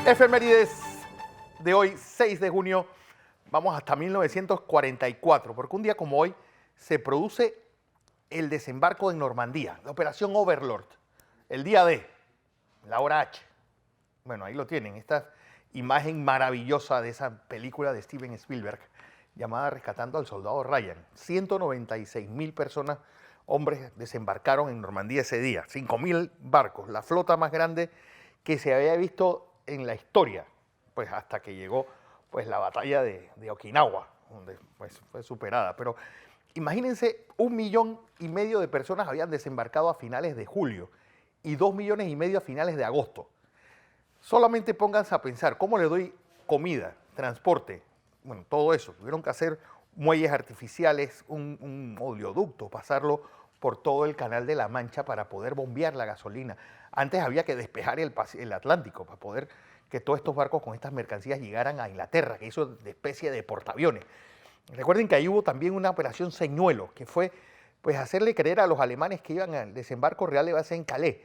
Efemérides de hoy, 6 de junio, vamos hasta 1944, porque un día como hoy se produce el desembarco en Normandía, la operación Overlord, el día D, la hora H. Bueno, ahí lo tienen, esta imagen maravillosa de esa película de Steven Spielberg llamada Rescatando al Soldado Ryan. 196.000 personas, hombres, desembarcaron en Normandía ese día, 5.000 barcos, la flota más grande que se había visto en la historia, pues hasta que llegó pues la batalla de Okinawa, donde pues, fue superada. Pero imagínense, 1,5 millones de personas habían desembarcado a finales de julio y 2,5 millones a finales de agosto. Solamente pónganse a pensar, ¿cómo le doy comida, transporte? Bueno, todo eso. Tuvieron que hacer muelles artificiales, un oleoducto, pasarlo por todo el Canal de la Mancha para poder bombear la gasolina. Antes había que despejar el Atlántico para poder que todos estos barcos con estas mercancías llegaran a Inglaterra, que hizo de especie de portaaviones. Recuerden que ahí hubo también una operación Señuelo, que fue pues hacerle creer a los alemanes que iban al desembarco real de base en Calais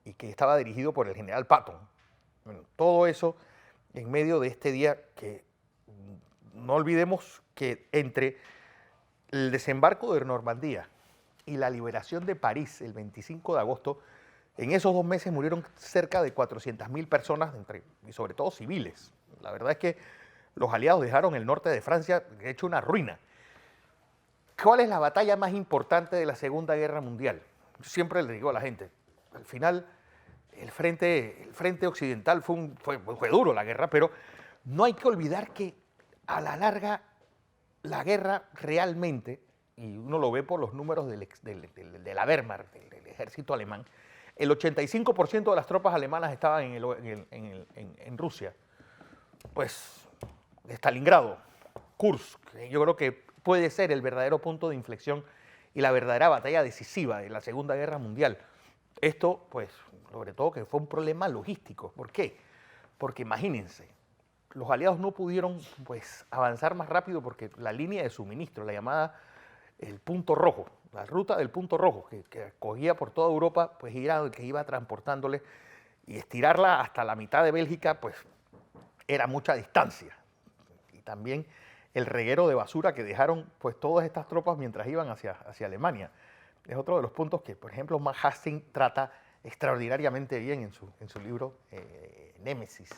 y que estaba dirigido por el general Patton. Bueno, todo eso en medio de este día que no olvidemos que entre el desembarco de Normandía y la liberación de París el 25 de agosto, en esos 2 meses murieron cerca de 400.000 personas, y sobre todo civiles. La verdad es que los aliados dejaron el norte de Francia hecho una ruina. ¿Cuál es la batalla más importante de la Segunda Guerra Mundial? Yo siempre le digo a la gente, al final el frente occidental fue duro la guerra, pero no hay que olvidar que a la larga la guerra realmente, y uno lo ve por los números de la Wehrmacht, del ejército alemán, el 85% de las tropas alemanas estaban en Rusia. Pues Stalingrado, Kursk, yo creo que puede ser el verdadero punto de inflexión y la verdadera batalla decisiva de la Segunda Guerra Mundial. Esto, pues, sobre todo que fue un problema logístico. ¿Por qué? Porque imagínense, los aliados no pudieron pues, avanzar más rápido porque la línea de suministro, la llamada el punto rojo, la ruta del punto rojo, que cogía por toda Europa, pues era el que iba transportándole y estirarla hasta la mitad de Bélgica, pues era mucha distancia. Y también el reguero de basura que dejaron pues todas estas tropas mientras iban hacia Alemania. Es otro de los puntos que, por ejemplo, Matt Hastings trata extraordinariamente bien en su libro Némesis,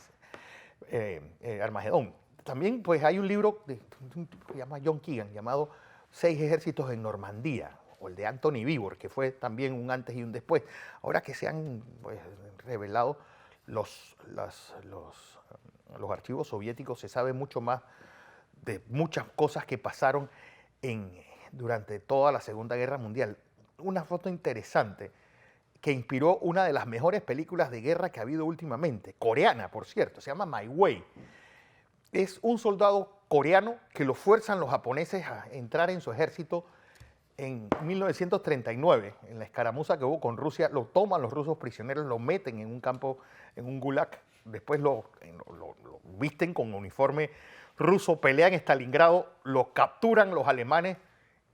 Armagedón. También pues hay un libro de un tipo que se llama John Keegan, llamado 6 ejércitos en Normandía, o el de Anthony Beevor, que fue también un antes y un después. Ahora que se han pues, revelado los archivos soviéticos, se sabe mucho más de muchas cosas que pasaron durante toda la Segunda Guerra Mundial. Una foto interesante que inspiró una de las mejores películas de guerra que ha habido últimamente, coreana, por cierto, se llama My Way. Es un soldado coreano que lo fuerzan los japoneses a entrar en su ejército en 1939, en la escaramuza que hubo con Rusia. Lo toman los rusos prisioneros, lo meten en un campo, en un gulag, después lo visten con uniforme ruso, pelean en Stalingrado, lo capturan los alemanes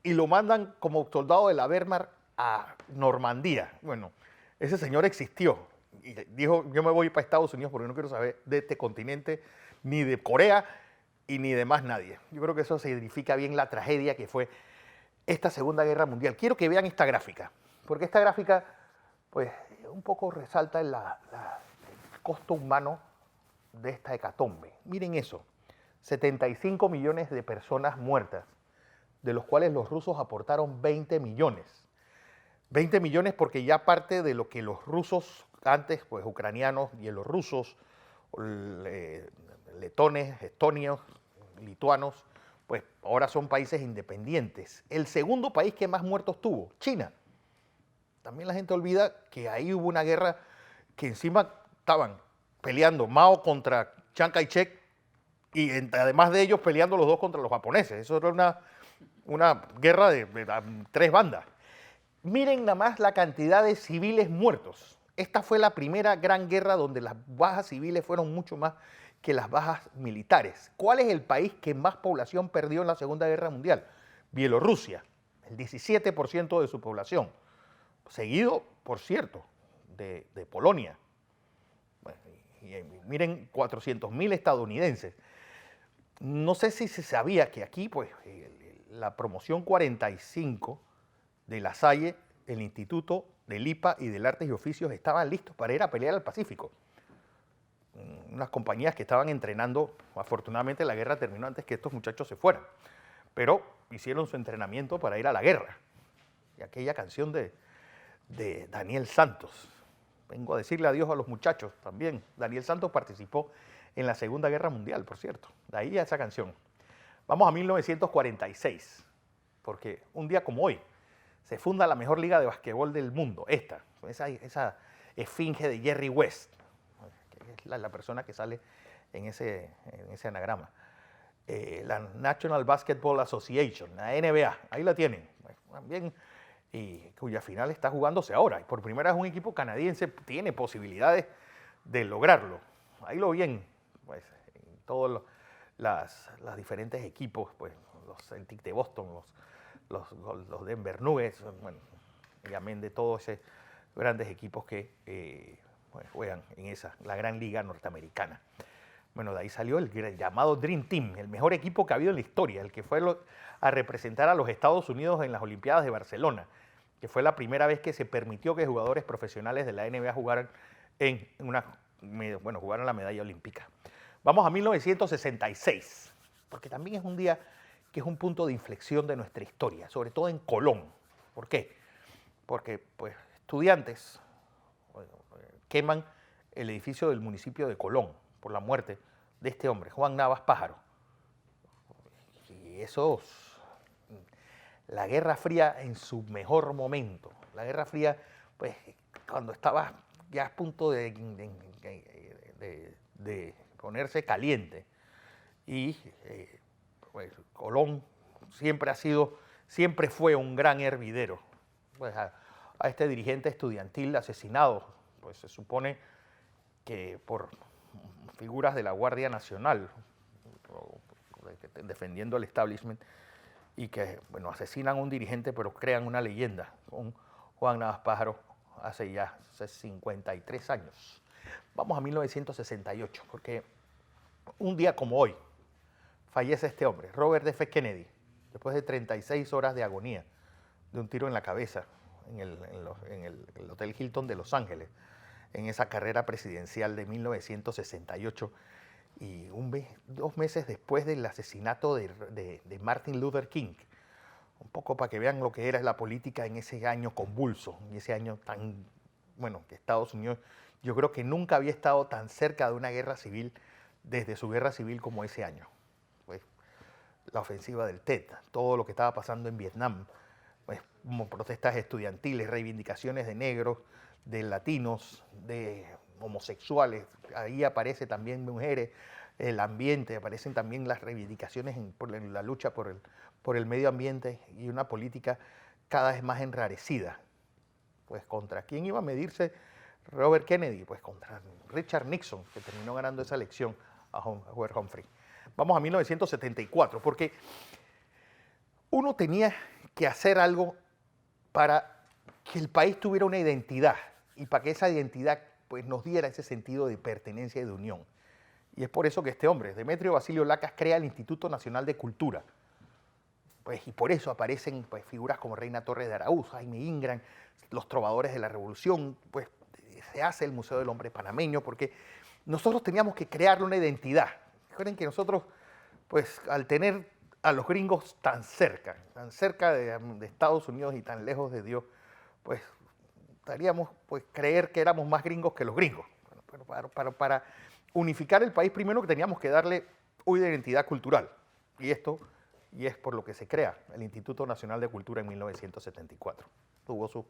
y lo mandan como soldado de la Wehrmacht a Normandía. Bueno, ese señor existió y dijo, yo me voy para Estados Unidos porque no quiero saber de este continente, ni de Corea y ni de más nadie. Yo creo que eso significa bien la tragedia que fue esta Segunda Guerra Mundial. Quiero que vean esta gráfica, porque esta gráfica pues un poco resalta el costo humano de esta hecatombe. Miren eso, 75 millones de personas muertas, de los cuales los rusos aportaron 20 millones. 20 millones porque ya parte de lo que los rusos, antes pues ucranianos, bielorrusos, letones, estonios, lituanos, pues ahora son países independientes. El segundo país que más muertos tuvo, China. También la gente olvida que ahí hubo una guerra que encima estaban peleando Mao contra Chiang Kai-shek y además de ellos peleando los dos contra los japoneses. Eso era una guerra de 3 bandas. Miren nada más la cantidad de civiles muertos. Esta fue la primera gran guerra donde las bajas civiles fueron mucho más que las bajas militares. ¿Cuál es el país que más población perdió en la Segunda Guerra Mundial? Bielorrusia, el 17% de su población. Seguido, por cierto, de Polonia. Bueno, miren, 400.000 estadounidenses. No sé si se sabía que aquí, pues, la promoción 45 de La Salle, el Instituto del IPA y del Artes y Oficios estaban listos para ir a pelear al Pacífico. Unas compañías que estaban entrenando, afortunadamente la guerra terminó antes que estos muchachos se fueran, pero hicieron su entrenamiento para ir a la guerra. Y aquella canción de Daniel Santos, vengo a decirle adiós a los muchachos también. Daniel Santos participó en la Segunda Guerra Mundial, por cierto, de ahí a esa canción. Vamos a 1946, porque un día como hoy se funda la mejor liga de basquetbol del mundo, esa esfinge de Jerry West, que es la persona que sale en ese anagrama. La National Basketball Association, la NBA, ahí la tienen, también, y cuya final está jugándose ahora. Y por primera vez un equipo canadiense tiene posibilidades de lograrlo. Ahí lo ven, pues, en todos los diferentes equipos, pues, los Celtics de Boston, los Denver Nuggets, bueno, y amén de todos esos grandes equipos que pues, juegan en la gran liga norteamericana. Bueno, de ahí salió el llamado Dream Team, el mejor equipo que ha habido en la historia, el que fue a representar a los Estados Unidos en las Olimpiadas de Barcelona, que fue la primera vez que se permitió que jugadores profesionales de la NBA jugaran jugaran la medalla olímpica. Vamos a 1966, porque también es un día que es un punto de inflexión de nuestra historia, sobre todo en Colón. ¿Por qué? Porque pues, estudiantes queman el edificio del municipio de Colón por la muerte de este hombre, Juan Navas Pájaro. Y la Guerra Fría en su mejor momento, la Guerra Fría, pues, cuando estaba ya a punto de ponerse caliente. Y pues, Colón siempre fue un gran hervidero. Pues, a este dirigente estudiantil asesinado, pues se supone que por figuras de la Guardia Nacional, defendiendo el establishment, y que, bueno, asesinan a un dirigente, pero crean una leyenda con Juan Navas Pájaro hace 53 años. Vamos a 1968, porque un día como hoy fallece este hombre, Robert F. Kennedy, después de 36 horas de agonía, de un tiro en la cabeza en el Hotel Hilton de Los Ángeles, en esa carrera presidencial de 1968, y 2 meses después del asesinato de Martin Luther King. Un poco para que vean lo que era la política en ese año convulso, en ese año tan, bueno, que Estados Unidos, yo creo que nunca había estado tan cerca de una guerra civil desde su guerra civil como ese año. Pues, la ofensiva del Tet, todo lo que estaba pasando en Vietnam, pues, como protestas estudiantiles, reivindicaciones de negros, de latinos, de homosexuales, ahí aparece también mujeres, el ambiente, aparecen también las reivindicaciones en la lucha por el medio ambiente y una política cada vez más enrarecida. Pues contra quién iba a medirse Robert Kennedy, pues contra Richard Nixon, que terminó ganando esa elección a Hubert Humphrey. Vamos a 1974, porque uno tenía que hacer algo para que el país tuviera una identidad y para que esa identidad pues, nos diera ese sentido de pertenencia y de unión. Y es por eso que este hombre, Demetrio Basilio Lacas, crea el Instituto Nacional de Cultura. Pues, y por eso aparecen pues, figuras como Reina Torres de Araúz, Jaime Ingram, los trovadores de la Revolución, pues se hace el Museo del Hombre Panameño, porque nosotros teníamos que crearle una identidad. Recuerden que nosotros, pues al tener a los gringos tan cerca de Estados Unidos y tan lejos de Dios, pues estaríamos pues creer que éramos más gringos que los gringos. Bueno, pero para unificar el país primero que teníamos que darle una identidad cultural. Y es por lo que se crea el Instituto Nacional de Cultura en 1974. Tuvo sus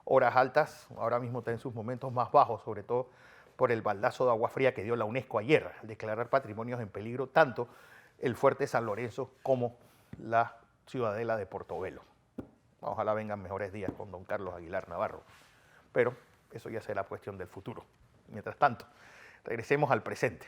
horas altas, ahora mismo está en sus momentos más bajos, sobre todo por el baldazo de agua fría que dio la UNESCO ayer, al declarar patrimonios en peligro tanto el Fuerte San Lorenzo como la Ciudadela de Portobelo. Ojalá vengan mejores días con don Carlos Aguilar Navarro, pero eso ya será cuestión del futuro. Mientras tanto, regresemos al presente.